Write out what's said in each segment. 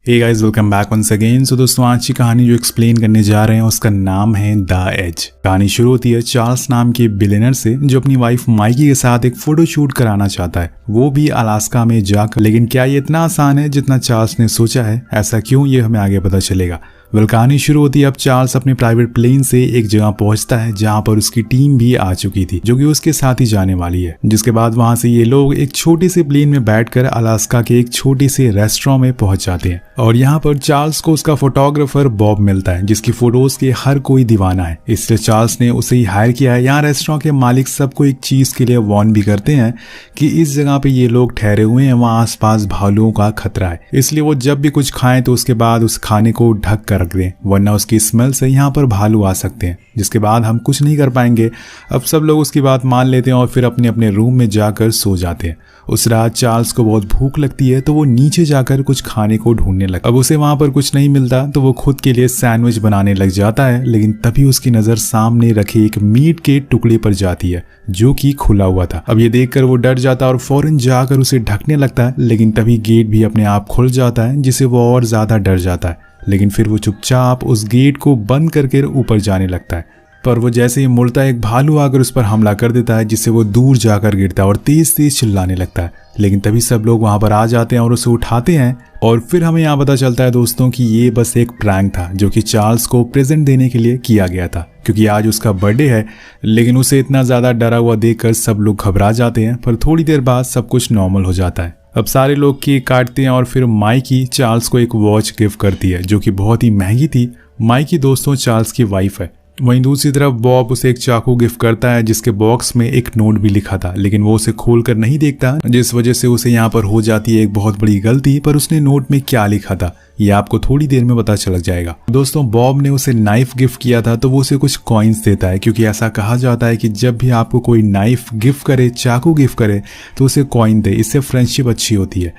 हे guys, welcome back once again. So दोस्तों, आज की कहानी जो एक्सप्लेन करने जा रहे हैं उसका नाम है द एज। कहानी शुरू होती है चार्ल्स नाम के बिलियनर से जो अपनी वाइफ माइकी के साथ एक फोटो शूट कराना चाहता है, वो भी अलास्का में जाकर। लेकिन क्या ये इतना आसान है जितना चार्ल्स ने सोचा है? ऐसा क्यों, ये हमें आगे पता चलेगा। कहानी शुरू होती है अब चार्ल्स अपने प्राइवेट प्लेन से एक जगह पहुंचता है जहां पर उसकी टीम भी आ चुकी थी जो कि उसके साथ ही जाने वाली है। जिसके बाद वहां से ये लोग एक छोटे से प्लेन में बैठकर अलास्का के एक छोटे से रेस्टोरेंट में पहुंच जाते हैं और यहाँ पर चार्ल्स को उसका फोटोग्राफर बॉब मिलता है जिसकी फोटोज के हर कोई दीवाना है। इसलिए चार्ल्स ने उसे ही हायर किया है। यहाँ रेस्टोरेंट के मालिक सबको एक चीज के लिए वार्न भी करते हैं कि इस जगह पे ये लोग ठहरे हुए हैं, वहाँ आसपास भालुओं का खतरा है, इसलिए वो जब भी कुछ खाएं तो उसके बाद उस खाने को ढक कर रख दें, वरना उसकी स्मेल से यहाँ पर भालू आ सकते हैं, जिसके बाद हम कुछ नहीं कर पाएंगे। अब सब लोग उसकी बात मान लेते हैं और फिर अपने अपने रूम में जाकर सो जाते हैं। उस रात चार्ल्स को बहुत भूख लगती है तो वो नीचे जाकर कुछ खाने को ढूंढने लगता। अब उसे वहां पर कुछ नहीं मिलता तो वो खुद के लिए सैंडविच बनाने लग जाता है, लेकिन तभी उसकी नजर सामने रखे एक मीट के टुकड़े पर जाती है जो कि खुला हुआ था। अब ये देखकर वो डर जाता है और फौरन जाकर उसे ढकने लगता है, लेकिन तभी गेट भी अपने आप खुल जाता है जिससे वो और ज्यादा डर जाता है। लेकिन फिर वो चुपचाप उस गेट को बंद करके ऊपर जाने लगता है, पर वो जैसे ही मुड़ता है एक भालू आकर उस पर हमला कर देता है जिससे वो दूर जाकर गिरता है और तेज तेज चिल्लाने लगता है। लेकिन तभी सब लोग वहां पर आ जाते हैं और उसे उठाते हैं और फिर हमें यहाँ पता चलता है दोस्तों कि ये बस एक प्रैंक था जो कि चार्ल्स को प्रेजेंट देने के लिए किया गया था, क्योंकि आज उसका बर्थडे है। लेकिन उसे इतना ज्यादा डरा हुआ देखकर सब लोग घबरा जाते हैं, पर थोड़ी देर बाद सब कुछ नॉर्मल हो जाता है। अब सारे लोग केक काटते हैं और फिर माइकी चार्ल्स को एक वॉच गिफ्ट करती है जो कि बहुत ही महंगी थी। माइकी दोस्तों चार्ल्स की वाइफ है। वहीं दूसरी तरफ बॉब उसे एक चाकू गिफ्ट करता है जिसके बॉक्स में एक नोट भी लिखा था, लेकिन वो उसे खोलकर नहीं देखता, जिस वजह से उसे यहाँ पर हो जाती है एक बहुत बड़ी गलती। पर उसने नोट में क्या लिखा था ये आपको थोड़ी देर में पता चल जाएगा। दोस्तों, बॉब ने उसे नाइफ गिफ्ट किया था तो वो उसे कुछ कॉइन्स देता है, क्योंकि ऐसा कहा जाता है कि जब भी आपको कोई नाइफ गिफ्ट करे, चाकू गिफ्ट करे, तो उसे कॉइन दे, इससे फ्रेंडशिप अच्छी होती है।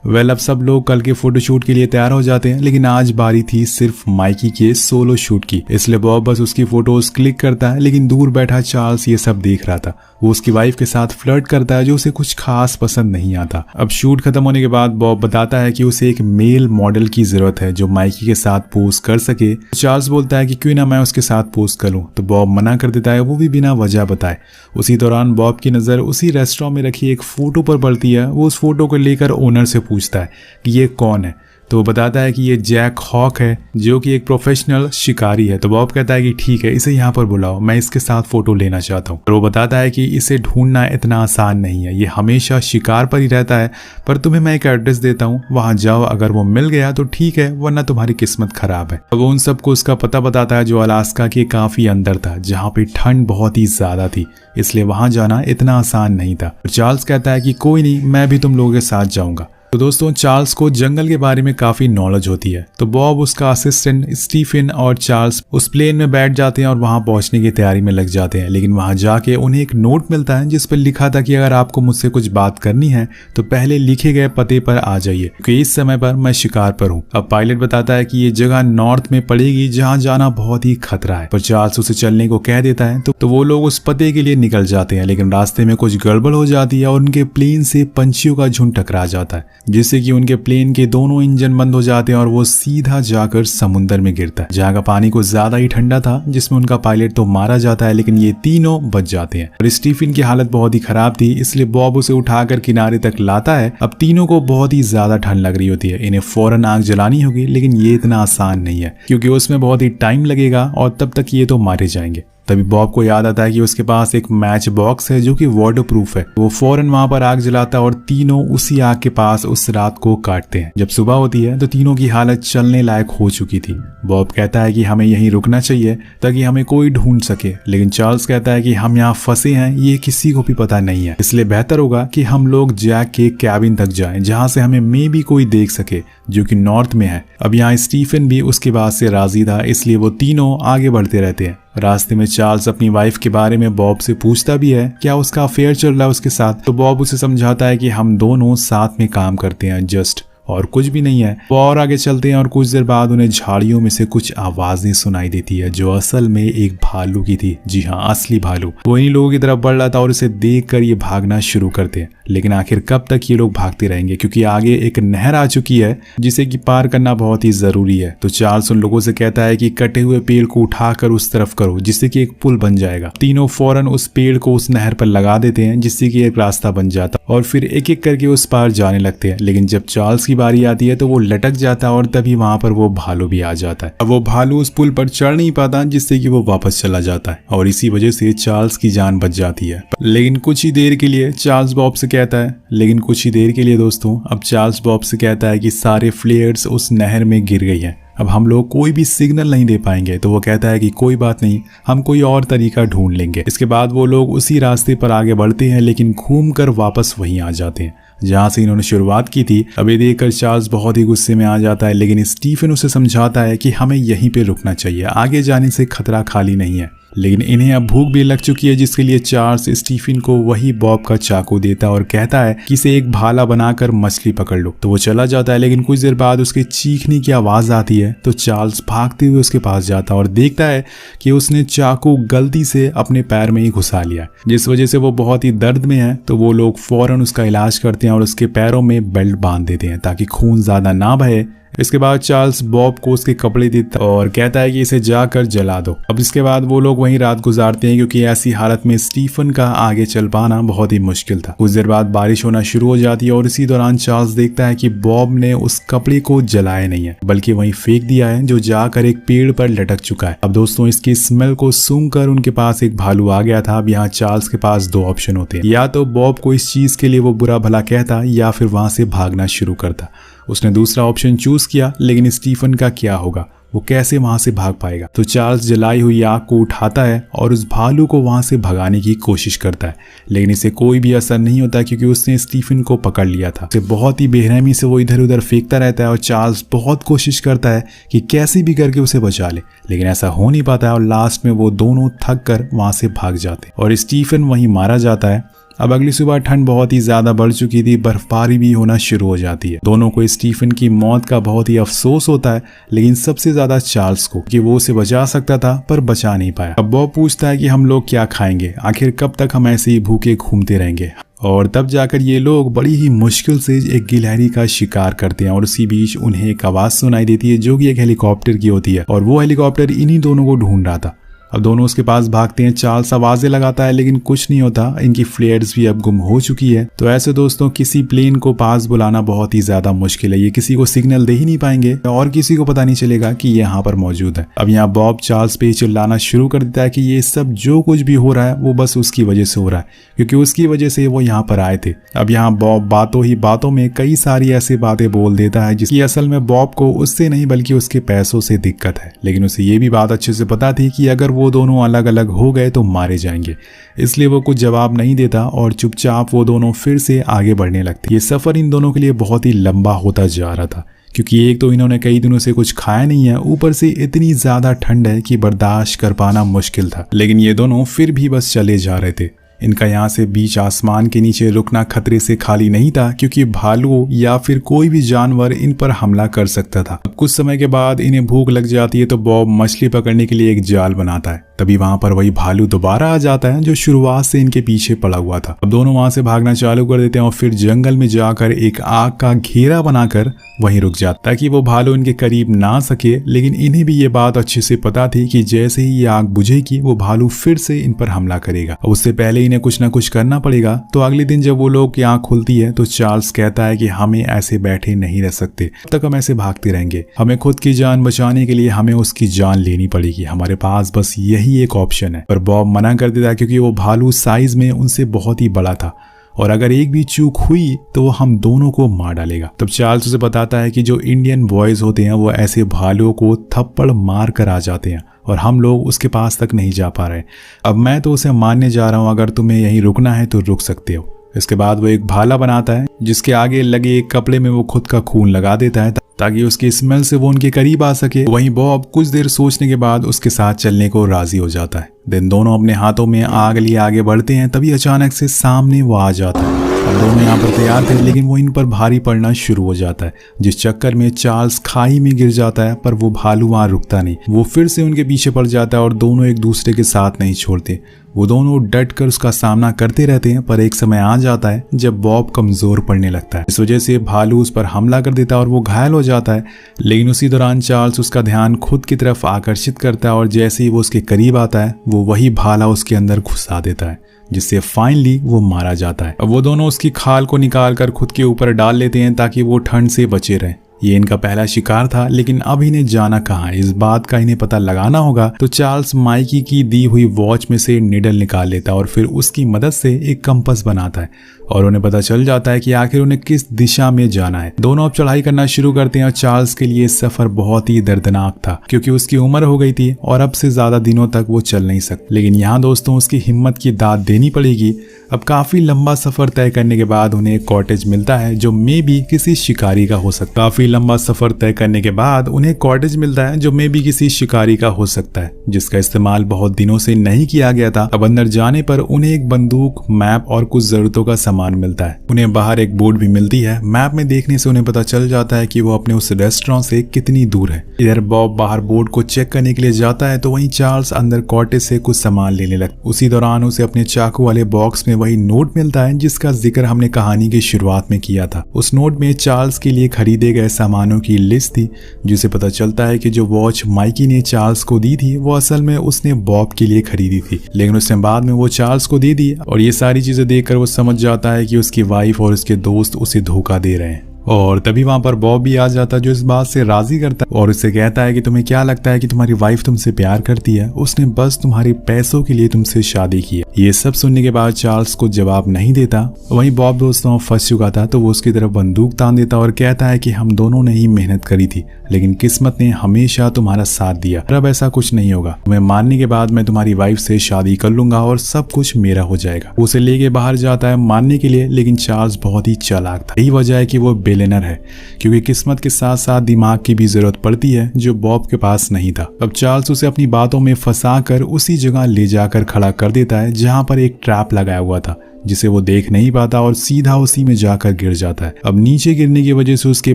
अब सब लोग कल के फोटोशूट के लिए तैयार हो जाते हैं, लेकिन आज बारी थी सिर्फ माइकी के सोलो शूट की, इसलिए बॉब बस उसकी फोटोज क्लिक करता है। लेकिन दूर बैठा चार्ल्स ये सब देख रहा था। वो उसकी वाइफ के साथ फ्लर्ट करता है जो उसे कुछ खास पसंद नहीं आता। अब शूट खत्म होने के बाद बॉब बताता है कि उसे एक मेल मॉडल की जरूरत है जो माइकी के साथ पोज कर सके। चार्ल्स बोलता है कि क्यों ना मैं उसके साथ पोज करूं, तो बॉब मना कर देता है, वो भी बिना वजह बताए। उसी दौरान बॉब की नजर उसी रेस्टोरेंट में रखी एक फोटो पर पड़ती है। वो उस फोटो को लेकर ओनर से पूछता है कि ये कौन है, तो वो बताता है कि ये जैक हॉक है जो कि एक प्रोफेशनल शिकारी है। तो बॉब कहता है कि ठीक है, इसे यहाँ पर बुलाओ, मैं इसके साथ फोटो लेना चाहता हूँ। और वो बताता है कि इसे ढूंढना इतना आसान नहीं है, ये हमेशा शिकार पर ही रहता है, पर तुम्हें मैं एक एड्रेस देता हूँ, वहां जाओ, अगर वो मिल गया तो ठीक है, वरना तुम्हारी किस्मत खराब है। वो उन सबको उसका पता बताता है जो अलास्का के काफी अंदर था, जहाँ पे ठंड बहुत ही ज्यादा थी, इसलिए वहां जाना इतना आसान नहीं था। चार्ल्स कहता है कि कोई नहीं, मैं भी तुम लोगों के साथ जाऊंगा। तो दोस्तों, चार्ल्स को जंगल के बारे में काफी नॉलेज होती है, तो बॉब, उसका असिस्टेंट स्टीफन और चार्ल्स उस प्लेन में बैठ जाते हैं और वहां पहुंचने की तैयारी में लग जाते हैं। लेकिन वहां जाके उन्हें एक नोट मिलता है जिस पर लिखा था कि अगर आपको मुझसे कुछ बात करनी है तो पहले लिखे गए पते पर आ जाइए, क्योंकि इस समय पर मैं शिकार पर हूँ। अब पायलट बताता है कि ये जगह नॉर्थ में पड़ेगी जहाँ जाना बहुत ही खतरा है, पर चार्ल्स उसे चलने को कह देता है। तो वो लोग उस पते के लिए निकल जाते हैं, लेकिन रास्ते में कुछ गड़बड़ हो जाती है और उनके प्लेन से पंछियों का झुंड टकरा जाता है, जिससे कि उनके प्लेन के दोनों इंजन बंद हो जाते हैं और वो सीधा जाकर समुद्र में गिरता है, जहाँ का पानी कुछ ज्यादा ही ठंडा था, जिसमें उनका पायलट तो मारा जाता है, लेकिन ये तीनों बच जाते हैं। और स्टीफन की हालत बहुत ही खराब थी, इसलिए बॉब उसे उठाकर किनारे तक लाता है। अब तीनों को बहुत ही ज्यादा ठंड लग रही होती है, इन्हें फौरन आग जलानी होगी, लेकिन ये इतना आसान नहीं है क्योंकि उसमें बहुत ही टाइम लगेगा और तब तक ये तो मारे जाएंगे। तभी बॉब को याद आता है कि उसके पास एक मैच बॉक्स है जो कि वाटर प्रूफ है। वो फौरन वहां पर आग जलाता है और तीनों उसी आग के पास उस रात को काटते हैं। जब सुबह होती है तो तीनों की हालत चलने लायक हो चुकी थी। बॉब कहता है कि हमें यहीं रुकना चाहिए ताकि हमें कोई ढूंढ सके, लेकिन चार्ल्स कहता है कि हम यहाँ फंसे हैं, ये किसी को भी पता नहीं है, इसलिए बेहतर होगा कि हम लोग जैक के कैबिन तक जाएं जहां से हमें मे भी कोई देख सके, जो कि नॉर्थ में है। अब यहाँ स्टीफन भी उसकी बात से राजी था, इसलिए वो तीनों आगे बढ़ते रहते हैं। रास्ते में चार्ल्स अपनी वाइफ के बारे में बॉब से पूछता भी है क्या उसका अफेयर चल रहा है उसके साथ, तो बॉब उसे समझाता है कि हम दोनों साथ में काम करते हैं जस्ट, और कुछ भी नहीं है। वो और आगे चलते हैं और कुछ देर बाद उन्हें झाड़ियों में से कुछ आवाजें सुनाई देती है जो असल में एक भालू की थी। जी हाँ, असली भालू। वो इन लोगों की तरफ बढ़ रहा था और उसे देखकर ये भागना शुरू करते हैं। लेकिन आखिर कब तक ये लोग भागते रहेंगे, क्योंकि आगे एक नहर आ चुकी है जिसे कि पार करना बहुत ही जरूरी है। तो चार्ल्स उन लोगों से कहता है कि कटे हुए पेड़ को उठाकर उस तरफ करो जिससे कि एक पुल बन जाएगा। तीनों फौरन उस पेड़ को उस नहर पर लगा देते हैं जिससे कि एक रास्ता बन जाता और फिर एक एक करके उस पार जाने लगते हैं। लेकिन जब चार्ल्स की बारी आती है तो वो लटक जाता है और तभी वहां पर वो भालू भी आ जाता है। अब वो भालू उस पुल पर चढ़ नहीं पाता जिससे कि वो वापस चला जाता है और इसी वजह से चार्ल्स की जान बच जाती है। लेकिन कुछ ही देर के लिए चार्ल्स बॉब से कहता है दोस्तों, अब चार्ल्स बॉब से कहता है कि सारे फ्लेयर्स उस नहर में गिर गई हैं। अब हम लोग कोई भी सिग्नल नहीं दे पाएंगे। तो वो कहता है कि कोई बात नहीं, हम कोई और तरीका ढूंढ लेंगे। इसके बाद वो लोग उसी रास्ते पर आगे बढ़ते हैं लेकिन घूमकर वापस वहीं आ जाते हैं जहां से इन्होंने शुरुआत की थी। अब ये देखकर चार्ल्स बहुत ही गुस्से में आ जाता है, लेकिन स्टीफन उसे समझाता है कि हमें यहीं पे रुकना चाहिए, आगे जाने से खतरा खाली नहीं है। लेकिन इन्हें अब भूख भी लग चुकी है जिसके लिए चार्ल्स स्टीफन को वही बॉब का चाकू देता है और कहता है कि इसे एक भाला बनाकर मछली पकड़ लो। तो वो चला जाता है, लेकिन कुछ देर बाद उसके चीखने की आवाज आती है। तो चार्ल्स भागते हुए उसके पास जाता है और देखता है कि उसने चाकू गलती से अपने पैर में ही घुसा लिया, जिस वजह से वो बहुत ही दर्द में है। तो वो लोग फौरन उसका इलाज करते हैं और उसके पैरों में बेल्ट बांध देते हैं ताकि खून ज्यादा ना बहे। इसके बाद चार्ल्स बॉब को उसके कपड़े देता और कहता है कि इसे जाकर जला दो। अब इसके बाद वो लोग वहीं रात गुजारते हैं क्योंकि ऐसी हालत में स्टीफन का आगे चल पाना बहुत ही मुश्किल था। कुछ देर बाद बारिश होना शुरू हो जाती है और इसी दौरान चार्ल्स देखता है कि बॉब ने उस कपड़े को जलाया नहीं है बल्कि वहीं फेंक दिया है जो जाकर एक पेड़ पर लटक चुका है। अब दोस्तों, इसकी स्मेल को सूंघकर उनके पास एक भालू आ गया था। अब यहाँ चार्ल्स के पास दो ऑप्शन होते हैं, या तो बॉब को इस चीज के लिए वो बुरा भला कहता या फिर वहां से भागना शुरू करता। उसने दूसरा ऑप्शन चूज किया, लेकिन स्टीफन का क्या होगा, वो कैसे वहां से भाग पाएगा। तो चार्ल्स जलाई हुई आग को उठाता है और उस भालू को वहां से भगाने की कोशिश करता है, लेकिन इसे कोई भी असर नहीं होता क्योंकि उसने स्टीफन को पकड़ लिया था। उसे बहुत ही बेरहमी से वो इधर उधर फेंकता रहता है और चार्ल्स बहुत कोशिश करता है कि कैसे भी करके उसे बचा ले, लेकिन ऐसा हो नहीं पाता है और लास्ट में वो दोनों थक कर वहां से भाग जाते और स्टीफन वहीं मारा जाता है। अब अगली सुबह ठंड बहुत ही ज्यादा बढ़ चुकी थी, बर्फबारी भी होना शुरू हो जाती है। दोनों को स्टीफन की मौत का बहुत ही अफसोस होता है, लेकिन सबसे ज्यादा चार्ल्स को, कि वो उसे बचा सकता था पर बचा नहीं पाया। अब बॉब पूछता है कि हम लोग क्या खाएंगे, आखिर कब तक हम ऐसे ही भूखे घूमते रहेंगे। और तब जाकर ये लोग बड़ी ही मुश्किल से एक गिलहरी का शिकार करते हैं और उसी बीच उन्हें एक आवाज सुनाई देती है जो कि एक हेलीकॉप्टर की होती है और वो हेलीकॉप्टर इन्हीं दोनों को ढूंढ रहा था। अब दोनों उसके पास भागते हैं। चार्ल्स आवाजें लगाता है लेकिन कुछ नहीं होता, इनकी फ्लेयर्स भी अब गुम हो चुकी है। तो ऐसे दोस्तों, किसी प्लेन को पास बुलाना बहुत ही ज्यादा मुश्किल है। ये किसी को सिग्नल दे ही नहीं पाएंगे और किसी को पता नहीं चलेगा कि ये यहाँ पर मौजूद है। अब यहाँ बॉब चार्ल्स पे चिल्लाना शुरू कर देता है कि ये सब जो कुछ भी हो रहा है वो बस उसकी वजह से हो रहा है, क्योंकि उसकी वजह से वो यहाँ पर आए थे। अब यहाँ बॉब बातों ही बातों में कई सारी ऐसी बातें बोल देता है जिसकी असल में बॉब को उससे नहीं बल्कि उसके पैसों से दिक्कत है, लेकिन उसे ये भी बात अच्छे से पता थी कि अगर वो दोनों अलग अलग हो गए तो मारे जाएंगे। इसलिए वो कुछ जवाब नहीं देता और चुपचाप वो दोनों फिर से आगे बढ़ने लगते। ये सफर इन दोनों के लिए बहुत ही लंबा होता जा रहा था, क्योंकि एक तो इन्होंने कई दिनों से कुछ खाया नहीं है, ऊपर से इतनी ज्यादा ठंड है कि बर्दाश्त कर पाना मुश्किल था। लेकिन ये दोनों फिर भी बस चले जा रहे थे। इनका यहाँ से बीच आसमान के नीचे रुकना खतरे से खाली नहीं था, क्योंकि भालू या फिर कोई भी जानवर इन पर हमला कर सकता था। अब कुछ समय के बाद इन्हें भूख लग जाती है तो बॉब मछली पकड़ने के लिए एक जाल बनाता है। तभी वहां पर वही भालू दोबारा आ जाता है जो शुरुआत से इनके पीछे पड़ा हुआ था। अब दोनों वहां से भागना चालू कर देते हैं और फिर जंगल में जाकर एक आग का घेरा बनाकर वहीं रुक जाता ताकि वो भालू इनके करीब ना सके। लेकिन इन्हें भी ये बात अच्छे से पता थी कि जैसे ही ये आग बुझेगी वो भालू फिर से इन पर हमला करेगा। उससे पहले इन्हें कुछ ना कुछ करना पड़ेगा। तो अगले दिन जब वो लोग की आंख खुलती है तो चार्ल्स कहता है कि हमें ऐसे बैठे नहीं रह सकते, तब तक हम ऐसे भागते रहेंगे। हमें खुद की जान बचाने के लिए हमें उसकी जान लेनी पड़ेगी, हमारे पास बस यही एक ऑप्शन है। पर बॉब मना कर देता है क्योंकि वो भालू साइज में उनसे बहुत ही बड़ा था और अगर एक भी चूक हुई तो वो हम दोनों को मार डालेगा। तब चार्ल्स उसे बताता है कि जो इंडियन बॉयज होते हैं वो ऐसे भालुओं को थप्पड़ मार कर आ जाते हैं और हम लोग उसके पास तक नहीं जा पा रहे। अब मैं तो उसे मारने जा रहा हूँ, अगर तुम्हें यहीं रुकना है तो रुक सकते हो। इसके बाद वो एक भाला बनाता है जिसके आगे लगे एक कपड़े में वो खुद का खून लगा देता है ताकि उसकी स्मेल से वो उनके करीब आ सके। वहीं बॉब कुछ देर सोचने के बाद उसके साथ चलने को राजी हो जाता है। दिन दोनों अपने हाथों में आग लिए आगे बढ़ते हैं, तभी अचानक से सामने वो आ जाता है अब दोनों यहाँ पर तैयार थे, लेकिन वो इन पर भारी पड़ना शुरू हो जाता है, जिस चक्कर में चार्ल्स खाई में गिर जाता है। पर वो भालू वहां रुकता नहीं, वो फिर से उनके पीछे पड़ जाता है और दोनों एक दूसरे के साथ नहीं छोड़ते। वो दोनों डट कर उसका सामना करते रहते हैं, पर एक समय आ जाता है जब बॉब कमजोर पड़ने लगता है। इस वजह से भालू उस पर हमला कर देता है और वो घायल हो जाता है। लेकिन उसी दौरान चार्ल्स उसका ध्यान खुद की तरफ आकर्षित करता है और जैसे ही वो उसके करीब आता है वो वही भाला उसके अंदर घुसा देता है, जिससे फाइनली वो मारा जाता है। अब वो दोनों उसकी खाल को निकाल कर खुद के ऊपर डाल लेते हैं ताकि वो ठंड से बचे रहें। ये इनका पहला शिकार था, लेकिन अब इन्हें जाना कहाँ है, इस बात का इन्हें पता लगाना होगा। तो चार्ल्स माइकी की दी हुई वॉच में से निडल निकाल लेता है और फिर उसकी मदद से एक कंपास बनाता है और उन्हें पता चल जाता है कि आखिर उन्हें किस दिशा में जाना है। दोनों अब चढ़ाई करना शुरू करते हैं और चार्ल्स के लिए सफर बहुत ही दर्दनाक था, क्योंकि उसकी उम्र हो गई थी और अब से ज्यादा दिनों तक वो चल नहीं सकता। लेकिन यहाँ दोस्तों उसकी हिम्मत की दाद देनी पड़ेगी। अब काफी लंबा सफर तय करने के बाद उन्हें एक कॉटेज मिलता है जो मे बी किसी शिकारी का हो सकता है। काफी लंबा सफर तय करने के बाद उन्हें कॉटेज मिलता है जो मे बी किसी शिकारी का हो सकता है, जिसका इस्तेमाल बहुत दिनों से नहीं किया गया था। अब अंदर जाने पर उन्हें एक बंदूक, मैप और कुछ जरूरतों का सामान मिलता है। उन्हें बाहर एक बोर्ड भी मिलती है। मैप में देखने से उन्हें पता चल जाता है कि वो अपने उस रेस्टोरेंट से कितनी दूर है। इधर बॉब बाहर बोर्ड को चेक करने के लिए जाता है तो वहीं चार्ल्स अंदर कॉटेज से कुछ सामान लेने लगता है। उसी दौरान उसे अपने चाकू वाले बॉक्स में वही नोट मिलता है जिसका जिक्र हमने कहानी की शुरुआत में किया था। उस नोट में चार्ल्स के लिए खरीदे गए सामानों की लिस्ट थी, जिसे पता चलता है कि जो वॉच माइकी ने चार्ल्स को दी थी वो असल में उसने बॉब के लिए खरीदी थी, लेकिन उसने बाद में वो चार्ल्स को दे दी। और ये सारी चीजें देखकर वो समझ जाता है कि उसकी वाइफ और उसके दोस्त उसे धोखा दे रहे हैं। और तभी वहां पर बॉब भी आ जाता है जो इस बात से राजी करता है और उससे कहता है कि तुम्हें क्या लगता है कि तुम्हारी वाइफ तुमसे प्यार करती है, उसने बस तुम्हारे पैसों के लिए तुमसे शादी की है। ये सब सुनने के बाद चार्ल्स को जवाब नहीं देता। वहीं बॉब दोस्तों फंस चुका था तो वो उसकी तरफ बंदूक तान देता और कहता है कि हम दोनों ने ही मेहनत करी थी, लेकिन किस्मत ने हमेशा तुम्हारा साथ दिया। अब ऐसा कुछ नहीं होगा, तुम्हें मारने के बाद मैं तुम्हारी वाइफ से शादी कर लूंगा और सब कुछ मेरा हो जाएगा। उसे लेके बाहर जाता है मारने के लिए, लेकिन चार्ल्स बहुत ही चालाक था। यही वजह है कि वो बेलेनर है, क्योंकि किस्मत के साथ साथ दिमाग की भी जरूरत पड़ती है जो बॉब के पास नहीं था। अब चार्ल्स उसे अपनी बातों में फंसा कर उसी जगह ले जाकर खड़ा कर देता है जहां पर एक ट्रैप लगाया हुआ था, जिसे वो देख नहीं पाता और सीधा उसी में जाकर गिर जाता है। अब नीचे गिरने की वजह से उसके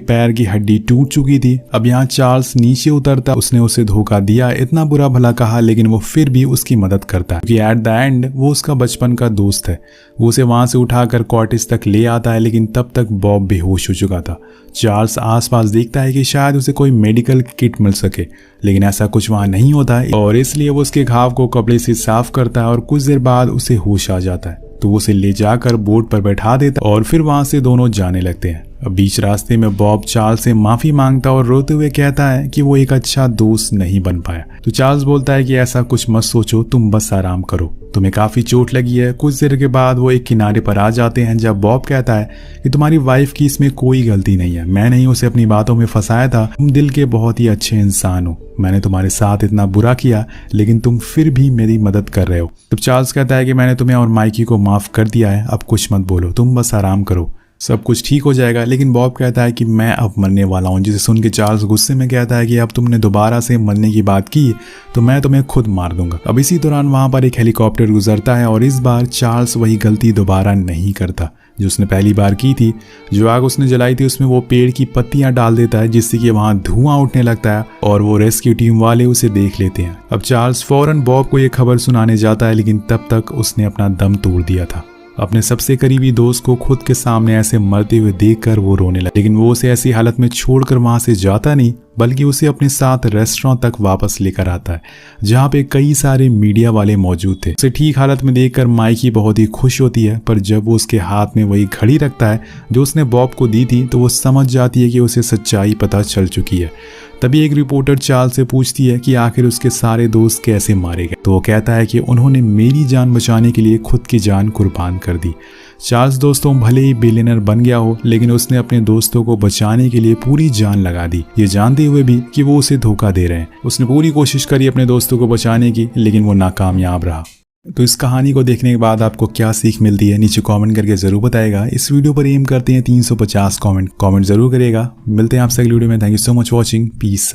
पैर की हड्डी टूट चुकी थी। अब यहाँ चार्ल्स नीचे उतरता, उसने उसे धोखा दिया, इतना बुरा भला कहा, लेकिन वो फिर भी उसकी मदद करता है क्योंकि एट द एंड वो उसका बचपन का दोस्त है। वो उसे वहां से उठाकर कॉटेज तक ले आता है, लेकिन तब तक बॉब बेहोश हो चुका था। चार्ल्स आसपास देखता है कि शायद उसे कोई मेडिकल किट मिल सके, लेकिन ऐसा कुछ वहां नहीं होता है और इसलिए वो उसके घाव को कपड़े से साफ करता है और कुछ देर बाद उसे होश आ जाता है। तो वो उसे ले जाकर बोट पर बैठा देता और फिर वहां से दोनों जाने लगते हैं। अब बीच रास्ते में बॉब चार्ल्स से माफी मांगता और रोते हुए कहता है कि वो एक अच्छा दोस्त नहीं बन पाया। तो चार्ल्स बोलता है कि ऐसा कुछ मत सोचो, तुम बस आराम करो, तुम्हें काफी चोट लगी है। कुछ देर के बाद वो एक किनारे पर आ जाते हैं जब बॉब कहता है कि तुम्हारी वाइफ की इसमें कोई गलती नहीं है, मैंने ही उसे अपनी बातों में फंसाया था, तुम दिल के बहुत ही अच्छे इंसान हो, मैंने तुम्हारे साथ इतना बुरा किया लेकिन तुम फिर भी मेरी मदद कर रहे हो। तब चार्ल्स कहता है कि मैंने तुम्हें और माइकी को माफ कर दिया है, अब कुछ मत बोलो, तुम बस आराम करो, सब कुछ ठीक हो जाएगा। लेकिन बॉब कहता है कि मैं अब मरने वाला हूँ, जिसे सुन के चार्ल्स गुस्से में कहता है कि अब तुमने दोबारा से मरने की बात की तो मैं तुम्हें खुद मार दूंगा। अब इसी दौरान वहां पर एक हेलीकॉप्टर गुजरता है और इस बार चार्ल्स वही गलती दोबारा नहीं करता जो उसने पहली बार की थी। जो आग उसने जलाई थी उसमें वो पेड़ की पत्तियां डाल देता है, जिससे कि वहां धुआं उठने लगता है और वो रेस्क्यू टीम वाले उसे देख लेते हैं। अब चार्ल्स फौरन बॉब को ये खबर सुनाने जाता है, लेकिन तब तक उसने अपना दम तोड़ दिया था। अपने सबसे करीबी दोस्त को खुद के सामने ऐसे मरते हुए देखकर वो रोने लगा, लेकिन वो उसे ऐसी हालत में छोड़कर वहां से जाता नहीं, बल्कि उसे अपने साथ रेस्टोरेंट तक वापस लेकर आता है जहां पे कई सारे मीडिया वाले मौजूद थे। उसे ठीक हालत में देखकर माइकी बहुत ही खुश होती है, पर जब वो उसके हाथ में वही घड़ी रखता है जो उसने बॉब को दी थी तो वो समझ जाती है कि उसे सच्चाई पता चल चुकी है। तभी एक रिपोर्टर चार्ल्स से पूछती है कि आखिर उसके सारे दोस्त कैसे मारे गए, तो वो कहता है कि उन्होंने मेरी जान बचाने के लिए खुद की जान कुर्बान कर दी। चार्ल्स दोस्तों भले ही बिलियनर बन गया हो, लेकिन उसने अपने दोस्तों को बचाने के लिए पूरी जान लगा दी, ये जानते हुए भी कि वो उसे धोखा दे रहे हैं। उसने पूरी कोशिश करी अपने दोस्तों को बचाने की, लेकिन वो नाकामयाब रहा। तो इस कहानी को देखने के बाद आपको क्या सीख मिलती है नीचे कमेंट करके जरूर बताएगा। इस वीडियो पर एम करते हैं 350 कमेंट जरूर करिएगा। मिलते हैं आपसे अगली वीडियो में। Thank you so much watching, piece.